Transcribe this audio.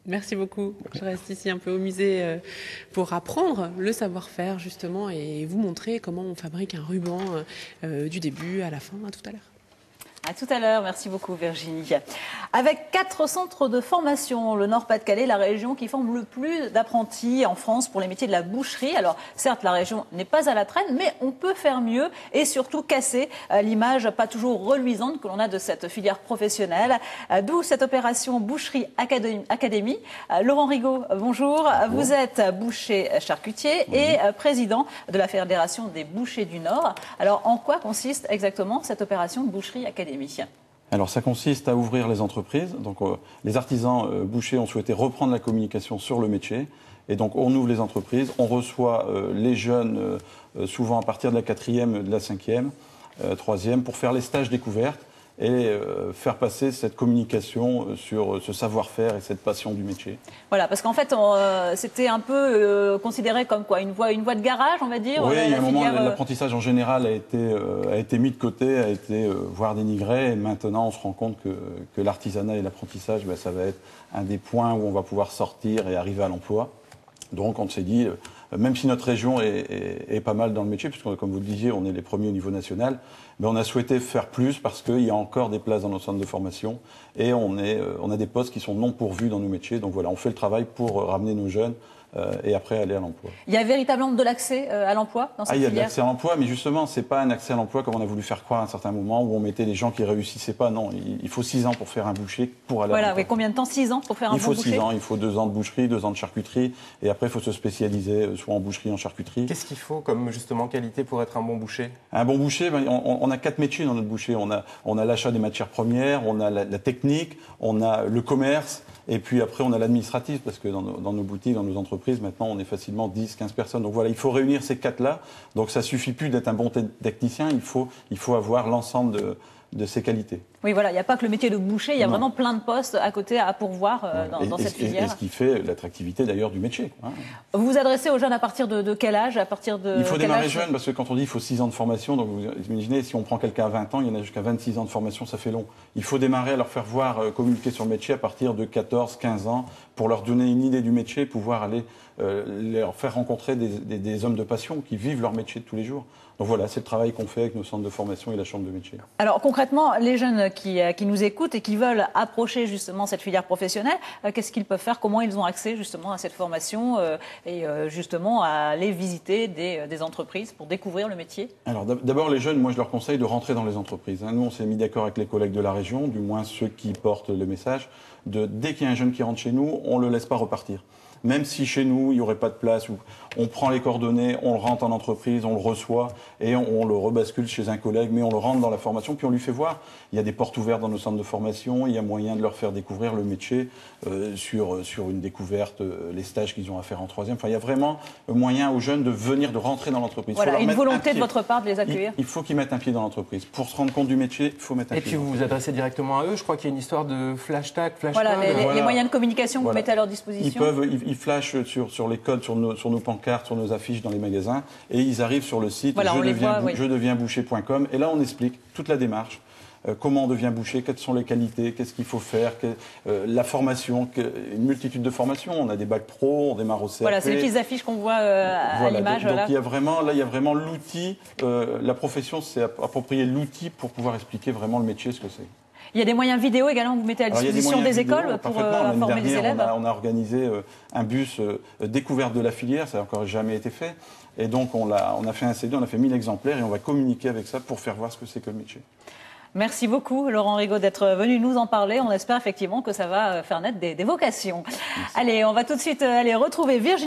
Merci beaucoup. Je reste ici un peu au musée pour apprendre le savoir-faire justement et vous montrer comment on fabrique un ruban du début à la fin, à tout à l'heure. À tout à l'heure, merci beaucoup Virginie. Avec 4 centres de formation, le Nord-Pas-de-Calais, la région qui forme le plus d'apprentis en France pour les métiers de la boucherie. Alors certes, la région n'est pas à la traîne, mais on peut faire mieux et surtout casser l'image pas toujours reluisante que l'on a de cette filière professionnelle. D'où cette opération Boucherie Académie. Laurent Rigaud, bonjour. Vous êtes boucher charcutier et président de la Fédération des bouchers du Nord. Alors en quoi consiste exactement cette opération Boucherie Académie ? Alors ça consiste à ouvrir les entreprises. Donc les artisans bouchers ont souhaité reprendre la communication sur le métier. Et donc on ouvre les entreprises, on reçoit les jeunes, souvent à partir de la 4e, de la 5e, 3e, pour faire les stages découvertes et faire passer cette communication sur ce savoir-faire et cette passion du métier. Voilà, parce qu'en fait, c'était un peu considéré comme quoi, une voie de garage, on va dire. Oui, il y a un moment, l'apprentissage en général a été mis de côté, a été voire dénigré. Et maintenant, on se rend compte que l'artisanat et l'apprentissage, ben, ça va être un des points où on va pouvoir sortir et arriver à l'emploi. Donc, on s'est dit, même si notre région est pas mal dans le métier, puisque, comme vous le disiez, on est les premiers au niveau national, mais on a souhaité faire plus parce qu'il y a encore des places dans nos centres de formation et on a des postes qui sont non pourvus dans nos métiers. Donc voilà, on fait le travail pour ramener nos jeunes et après aller à l'emploi. Il y a véritablement de l'accès à l'emploi dans cette filière ? Il y a de l'accès à l'emploi, mais justement, c'est pas un accès à l'emploi comme on a voulu faire croire à un certain moment où on mettait les gens qui réussissaient pas. Non, il faut 6 ans pour faire un boucher pour aller à l'emploi. Voilà, combien de temps ? 6 ans pour faire un bon boucher ? Il faut 6 ans, il faut 2 ans de boucherie, 2 ans de charcuterie, et après il faut se spécialiser soit en boucherie, en charcuterie. Qu'est-ce qu'il faut comme justement qualité pour être un bon boucher ? Un bon boucher, on a 4 métiers dans notre boucher. On a l'achat des matières premières, on a la technique, on a le commerce, et puis après on a l'administratif, parce que dans nos boutiques, dans nos entreprises, maintenant on est facilement 10, 15 personnes. Donc voilà, il faut réunir ces 4-là. Donc ça suffit plus d'être un bon technicien, il faut avoir l'ensemble de ses qualités. Oui, voilà, il n'y a pas que le métier de boucher, il y a vraiment plein de postes à côté à pourvoir dans cette filière. Et ce qui fait l'attractivité d'ailleurs du métier. Vous vous adressez aux jeunes à partir de quel âge ? Il faut démarrer jeune, parce que quand on dit qu'il faut 6 ans de formation, donc vous imaginez, si on prend quelqu'un à 20 ans, il y en a jusqu'à 26 ans de formation, ça fait long. Il faut démarrer à leur faire voir, communiquer sur le métier à partir de 14, 15 ans, pour leur donner une idée du métier, pouvoir aller leur faire rencontrer des hommes de passion qui vivent leur métier de tous les jours. Donc voilà, c'est le travail qu'on fait avec nos centres de formation et la chambre de métier. Alors concrètement, les jeunes qui nous écoutent et qui veulent approcher justement cette filière professionnelle, qu'est-ce qu'ils peuvent faire ? Comment ils ont accès justement à cette formation et justement à aller visiter des entreprises pour découvrir le métier ? Alors d'abord les jeunes, moi je leur conseille de rentrer dans les entreprises. Nous on s'est mis d'accord avec les collègues de la région, du moins ceux qui portent le message, dès qu'il y a un jeune qui rentre chez nous, on ne le laisse pas repartir. Même si chez nous, il n'y aurait pas de place, où on prend les coordonnées, on le rentre en entreprise, on le reçoit et on le rebascule chez un collègue, mais on le rentre dans la formation, puis on lui fait voir. Il y a des portes ouvertes dans nos centres de formation, il y a moyen de leur faire découvrir le métier sur une découverte, les stages qu'ils ont à faire en 3e. Enfin, il y a vraiment moyen aux jeunes de venir, de rentrer dans l'entreprise. Voilà, une volonté de votre part de les accueillir. Il faut qu'ils mettent un pied dans l'entreprise. Pour se rendre compte du métier, il faut mettre un pied. Et puis vous vous adressez directement à eux. Je crois qu'il y a une histoire de flash tag, flash voilà, code. Les moyens de communication que vous mettez à leur disposition. Ils flashent sur les codes, sur nos pancartes, sur nos affiches dans les magasins, et ils arrivent sur le site jedeviensboucher.com, et là on explique toute la démarche. Comment on devient boucher, quelles sont les qualités, qu'est-ce qu'il faut faire, la formation, une multitude de formations. On a des bacs pro, on démarre au CAP. Voilà, c'est les petites affiches qu'on voit à l'image. Donc il y a vraiment l'outil, la profession s'est approprié l'outil pour pouvoir expliquer vraiment le métier, ce que c'est. Il y a des moyens vidéo également que vous mettez à disposition des écoles pour former les élèves. On a organisé un bus découverte de la filière, ça n'a encore jamais été fait. Et donc on a fait un CD, on a fait 1000 exemplaires et on va communiquer avec ça pour faire voir ce que c'est que le métier. Merci beaucoup Laurent Rigaud d'être venu nous en parler. On espère effectivement que ça va faire naître des vocations. Merci. Allez, on va tout de suite aller retrouver Virginie.